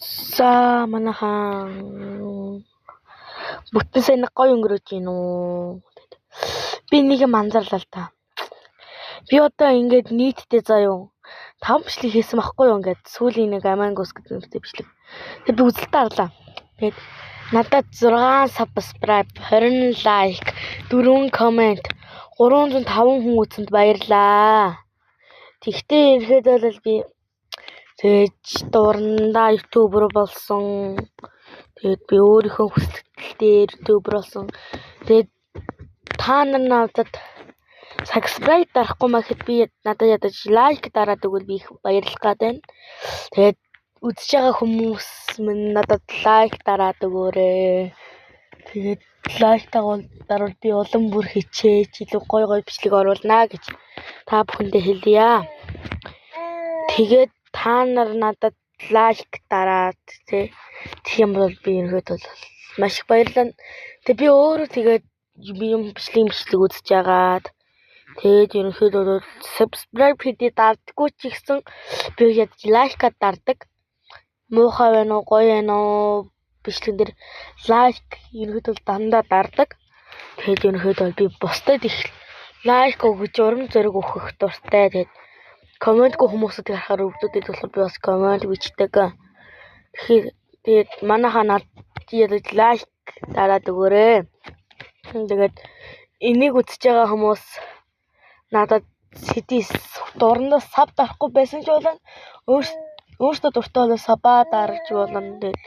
За манайхан бүтэн сайн гоё өнгөрөөж гин үү. Би нэг юм анзаарлаа л та. Би одоо ингээд нийтдээ заяа 5 бичлэг хийсэн байхгүй юу ингээд сүүлийн нэг Among Us гэдэг нэртэй бичлэг. Тэгээд би үзэлтээ харлаа. Тэгээд надад 6 subscribe, 20 like, 4 comment, 305 хүн үзсэнд баярлаа. Тэгтээ ирэхэд бол би тэгж дурандаа ютубер болсон. Тэгээд би өөрийнхөө хүсэлтээр ютубер болсон. Тэгээд та нар надад subscribe дарахгүй мэхэд би надад ядаж лайк дараад өгвөл би их баярлах гээд байна. Тэгээд үзэж байгаа хүмүүс минь надад лайк дараад өгөөрэй. Тэгээд лайк дарвал би улам бүр хичээж илүү гоё бичлэг оруулнаа гэж та бүхэндээ хэлье. Тэгээд та нар надад лайк дараад тэг юм бол би ерөөд бол маш их баярлалаа. Тэг би өөрөө тэгээд би юм бичлэг үзэж байгаад тэгээд ерөнхийдөө бол subscribe хийдий дардаггүй ч ихсэн би яг лайкад дардаг. Муухай байна уу, гоё байна уу бичлэг дээр лайк ерөнхийдөө дандаа дардаг. Тэгээд ерөнхийдөө би бусдад их лайк өгөж урам зориг өгөх дуртай. Тэгээд комментгүй хүмүүсүүд харахаар өвдөдөд болохоор би бас коммент бичдэг. Тэгээд манайхаа надад лайк дараад өгөөрэй. Тэгээд энийг үзэж байгаа хүмүүс надад сэдис дурандаа саб дарахгүй байсан ч болно. Өөртөө дуртай бол сабаа дарж болно. Тэгээд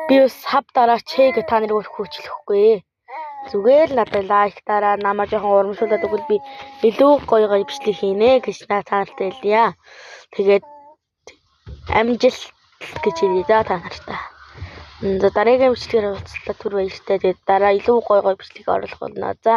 би саб дараач гэж та нарыг хүчлэхгүй. Зүгээр л надад лайк дараа намайг жоохон урамшуулад өгвөл би илүү гоё бичлэг хийнэ гэж та нартай хэлье. Тэгээд амжилт гэж хэлье та нартай. За дараагийн бичлэгээр уулзлаа түр баяртай. Тэгээд дараа илүү гоё бичлэг оруулах болно. За